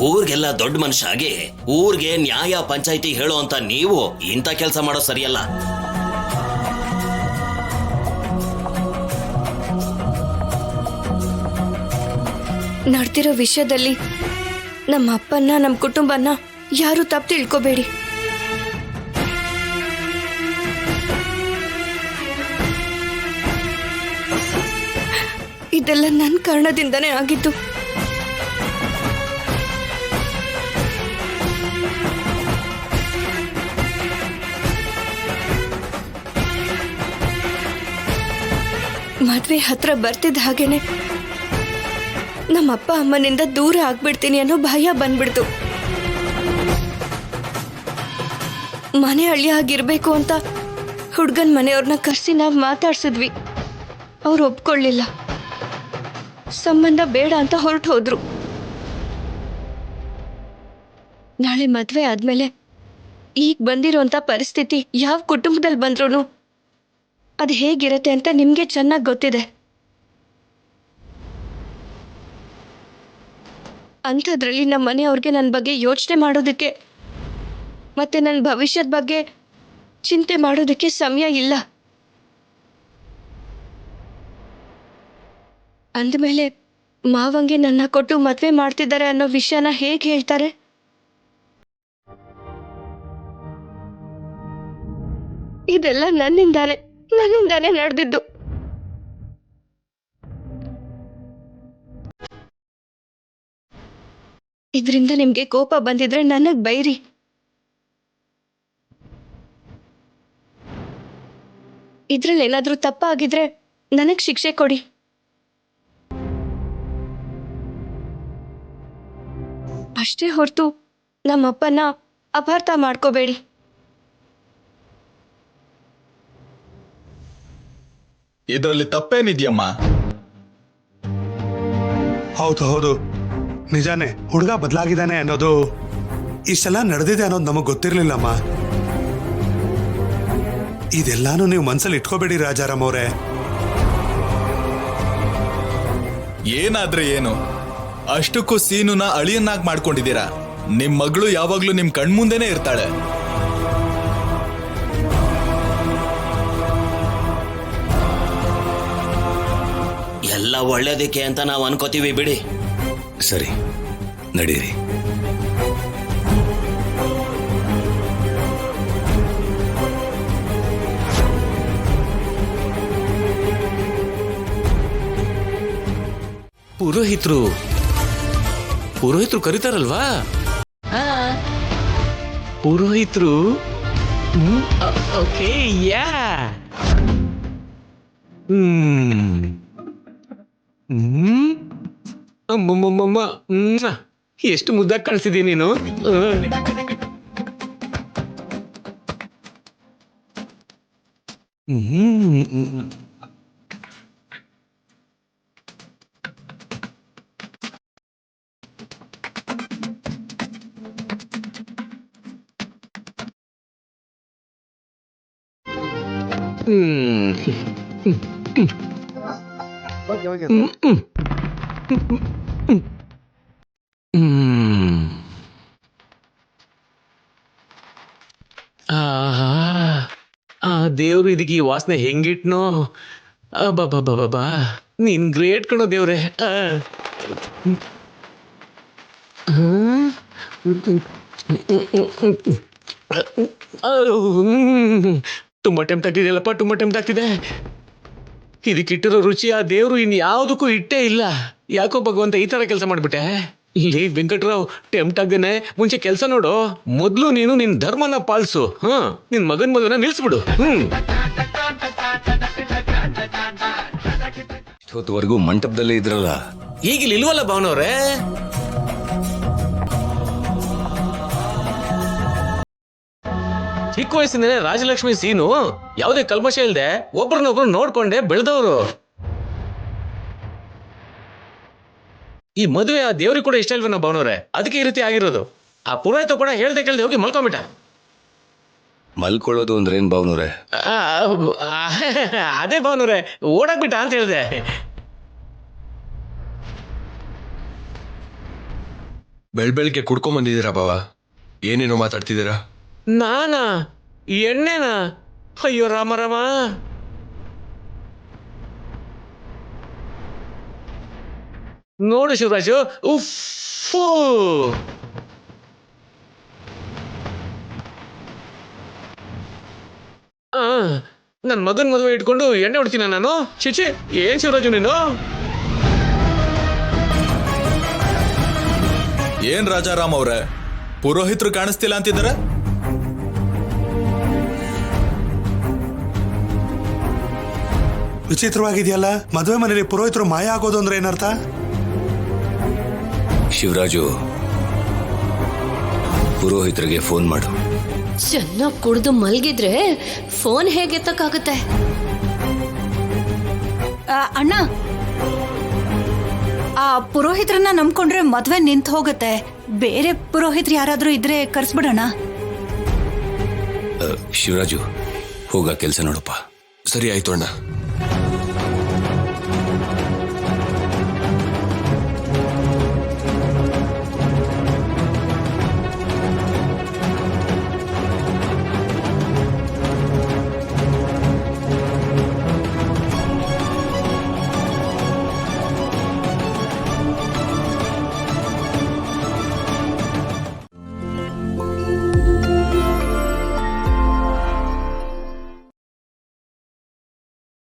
ಊರ್ಗೆಲ್ಲ ದೊಡ್ಡ ಮನುಷ್ಯ ಆಗಿ ಊರ್ಗೆ ನ್ಯಾಯ ಪಂಚಾಯಿತಿ ಹೇಳೋ ಅಂತ ನೀವು ಇಂಥ ಕೆಲಸ ಮಾಡೋ ಸರಿಯಲ್ಲ. ನಡೆದಿರೋ ವಿಷಯದಲ್ಲಿ ನಮ್ಮ ಅಪ್ಪನ್ನ ನಮ್ಮ ಕುಟುಂಬನ ಯಾರು ತಪ್ಪು ತಿಳ್ಕೊಬೇಡಿ. ಇದೆಲ್ಲ ನನ್ನ ಕಾರಣದಿಂದನೇ ಆಗಿದ್ದು. ಮದ್ವೆ ಹತ್ರ ಬರ್ತಿದ್ದ ಹಾಗೇನೆ ನಮ್ಮ ಅಪ್ಪ ಅಮ್ಮನಿಂದ ದೂರ ಆಗ್ಬಿಡ್ತೀನಿ ಅನ್ನೋ ಭಯ ಬಂದ್ಬಿಡ್ತು. ಮನೆ ಹಳ್ಳಿ ಆಗಿರ್ಬೇಕು ಅಂತ ಹುಡ್ಗನ್ ಮನೆಯವ್ರನ್ನ ಕರೆಸಿ ನಾವು ಮಾತಾಡ್ಸಿದ್ವಿ. ಅವ್ರು ಒಪ್ಕೊಳ್ಳಿಲ್ಲ. ಸಂಬಂಧ ಬೇಡ ಅಂತ ಹೊರಟು ಹೋದ್ರು. ನಾಳೆ ಮದ್ವೆ ಆದ್ಮೇಲೆ ಈಗ ಬಂದಿರೋಂಥ ಪರಿಸ್ಥಿತಿ ಯಾವ ಕುಟುಂಬದಲ್ಲಿ ಬಂದ್ರೂ ಅದು ಹೇಗಿರುತ್ತೆ ಅಂತ ನಿಮ್ಗೆ ಚೆನ್ನಾಗಿ ಗೊತ್ತಿದೆ. ಅಂಥದ್ರಲ್ಲಿ ನಮ್ಮ ಮನೆಯವ್ರಿಗೆ ನನ್ನ ಬಗ್ಗೆ ಯೋಚನೆ ಮಾಡೋದಕ್ಕೆ ಮತ್ತೆ ನನ್ನ ಭವಿಷ್ಯದ ಬಗ್ಗೆ ಚಿಂತೆ ಮಾಡೋದಕ್ಕೆ ಸಮಯ ಇಲ್ಲ. ಅಂದಮೇಲೆ ಮಾವಂಗೆ ನನ್ನ ಕೊಟ್ಟು ಮದುವೆ ಮಾಡ್ತಿದ್ದಾರೆ ಅನ್ನೋ ವಿಷಯನ ಹೇಗೆ ಹೇಳ್ತಾರೆ? ಇದೆಲ್ಲ ನನ್ನಿಂದಾನೇ ನಡೆದಿದ್ದು. ಇದರಿಂದ ನಿಮ್ಗೆ ಕೋಪ ಬಂದಿದ್ರೆ ನನಗ್ ಬೈರಿ. ಇದ್ರಲ್ಲಿ ಏನಾದ್ರೂ ತಪ್ಪಾಗಿದ್ರೆ ನನಗ್ ಶಿಕ್ಷೆ ಕೊಡಿ. ಅಷ್ಟೇ ಹೊರತು ನಮ್ಮಪ್ಪನ ಅಪಾರ್ಥ ಮಾಡ್ಕೋಬೇಡಿ. ಇದರಲ್ಲಿ ತಪ್ಪೇನಿದ್ಯಮ್ಮ? ಹೌದು ನಿಜಾನೇ. ಹುಡುಗ ಬದಲಾಗಿದ್ದಾನೆ ಅನ್ನೋದು ಇಷ್ಟೆಲ್ಲ ನಡೆದಿದೆ ಅನ್ನೋದು ನಮಗೆ ಗೊತ್ತಿರ್ಲಿಲ್ಲಮ್ಮ. ಇದೆಲ್ಲಾನು ನೀವು ಮನ್ಸಲ್ಲಿ ಇಟ್ಕೋಬೇಡಿ ರಾಜಾರಾಮ್ ಅವರೇ. ಏನಾದ್ರೆ ಏನು, ಅಷ್ಟಕ್ಕೂ ಸೀನುನ ಅಳಿಯನ್ನಾಗಿ ಮಾಡ್ಕೊಂಡಿದ್ದೀರಾ. ನಿಮ್ ಮಗಳು ಯಾವಾಗ್ಲೂ ನಿಮ್ ಕಣ್ಮುಂದೆನೆ ಇರ್ತಾಳೆ. ಎಲ್ಲ ಒಳ್ಳೇದಕ್ಕೆ ಅಂತ ನಾವು ಅನ್ಕೋತೀವಿ ಬಿಡಿ. ಸರಿ, ನಡೀರಿ. ಪುರೋಹಿತರು ಕರೀತಾರಲ್ವಾ? ಪುರೋಹಿತರು. ಓಕೆ, ಯಾ. ಅಮ್ಮಮ್ಮಮ್ಮ, ಎಷ್ಟು ಮುದ್ದಾಗಿ ಕಾಣಿಸಿದೀಯ ನೀನು. ದೇವ್ರು ಇದಕ್ಕೆ ಈ ವಾಸನೆ ಹೆಂಗಿಟ್ನೋ. ಬಾಬಾ, ನೀನ್ ಗ್ರೇಟ್ ಕಣೋ ದೇವ್ರೆ. ತುಂಬಾ ಟೈಮ್ ಆಗ್ತಿದೆಯಲ್ಲಪ್ಪ, ತುಂಬಾ ಟೈಮ್ ಆಗ್ತಿದೆ. ಇದಕ್ಕಿಟ್ಟಿರೋ ರುಚಿ ಆ ದೇವ್ರು ಇನ್ಯಾವುದಕ್ಕೂ ಇಟ್ಟೇ ಇಲ್ಲ. ಯಾಕೋ ಭಗವಂತ ಈ ತರ ಕೆಲಸ ಮಾಡ್ಬಿಟ್ಟೆ. ಇಲ್ಲಿ ವೆಂಕಟರಾವ್, ಟೆಂಪ್ಟ್ ಆಗ್ದೇನೆ ಮುಂಚೆ ಕೆಲಸ ನೋಡು. ಮೊದ್ಲು ನೀನು ನಿನ್ ಧರ್ಮನ ಪಾಲಿಸು. ನಿನ್ ಮಗನ್ ಮದುವೆನ ನಿಲ್ಸ್ಬಿಡು. ಇಷ್ಟೊತ್ತವರೆಗೂ ಮಂಟಪದಲ್ಲೇ ಇದ್ರಲ್ಲ, ಈಗಿಲ್ಲಿ ಇಲ್ವಲ್ಲ ಭಾವನವ್ರೆ? ಚಿಕ್ಕ ವಯಸ್ಸಿನ ರಾಜಲಕ್ಷ್ಮಿ ಸೀನು ಯಾವುದೇ ಕಲ್ಮಶ ಇಲ್ದೆ ಒಬ್ರನ್ನೊಬ್ರು ನೋಡ್ಕೊಂಡೆ ಬೆಳೆದವರು. ಈ ಮದುವೆ ಆ ದೇವ್ರಿಗೆ ಕೂಡ ಇಷ್ಟ ಇಲ್ವೇನೋ ಭಾವನವ್ರೆ, ಅದಕ್ಕೆ ಈ ರೀತಿ ಆಗಿರೋದು. ಆ ಪುರೋಹಿತ ಕೂಡ ಹೇಳ್ದೆ ಕೇಳ್ದೆ ಹೋಗಿ ಮಲ್ಕೊಂಬಿಟ್ಟ. ಮಲ್ಕೊಳ್ಳೋದು ಅಂದ್ರೆ ಏನ್ ಭಾವನವ್ರೆ? ಅದೇ ಭಾವನವ್ರೆ, ಓಡಾಕ್ಬಿಟ್ಟ ಅಂತ ಹೇಳ್ದೆ. ಬೆಳ್ಬೆಳ್ಗೆ ಕುಡ್ಕೊಂಬಂದಿದ್ದೀರಾ ಬಾವ, ಏನೇನೋ ಮಾತಾಡ್ತಿದ್ದೀರಾ? ನಾನಾ? ಎಣ್ಣೆನಾ? ಅಯ್ಯೋ ರಾಮ ರಾಮ. ನೋಡು ಶಿವರಾಜು, ಉಫ್ಫು. ನನ್ನ ಮಗನ ಮದುವೆ ಇಟ್ಕೊಂಡು ಎಣ್ಣೆ ಹೊಡ್ತೀನ ನಾನು? ಚಿಚಿ, ಏನ್ ಶಿವರಾಜು ನೀನು? ಏನ್ ರಾಜಾರಾಮ್ ಅವ್ರೆ, ಪುರೋಹಿತರು ಕಾಣಿಸ್ತಿಲ್ಲ ಅಂತಿದಾರ? ವಿಚಿತ್ರವಾಗಿದೆಯಲ್ಲ, ಮದುವೆ ಮನೇಲಿ ಪುರೋಹಿತರು ಮಾಯ ಆಗೋದು ಅಂದ್ರೆ ಏನರ್ಥ? ಶಿವರಾಜು, ಪುರೋಹಿತರಿಗೆ ಫೋನ್ ಮಾಡು. ಚೆನ್ನಾಗಿ ಕುಡಿದು ಮಲ್ಗಿದ್ರೆ ಫೋನ್ ಹೇಗೆ ಎತ್ತಕ್ಕಾಗುತ್ತೆ? ಅಣ್ಣ, ಆ ಪುರೋಹಿತರನ್ನ ನಂಬ್ಕೊಂಡ್ರೆ ಮದ್ವೆ ನಿಂತು ಹೋಗುತ್ತೆ. ಬೇರೆ ಪುರೋಹಿತರು ಯಾರಾದ್ರೂ ಇದ್ರೆ ಕರ್ಸ್ಬಿಡೋಣ. ಶಿವರಾಜು, ಹೋಗ ಕೆಲಸ ನೋಡಪ್ಪ. ಸರಿ ಆಯ್ತು ಅಣ್ಣ.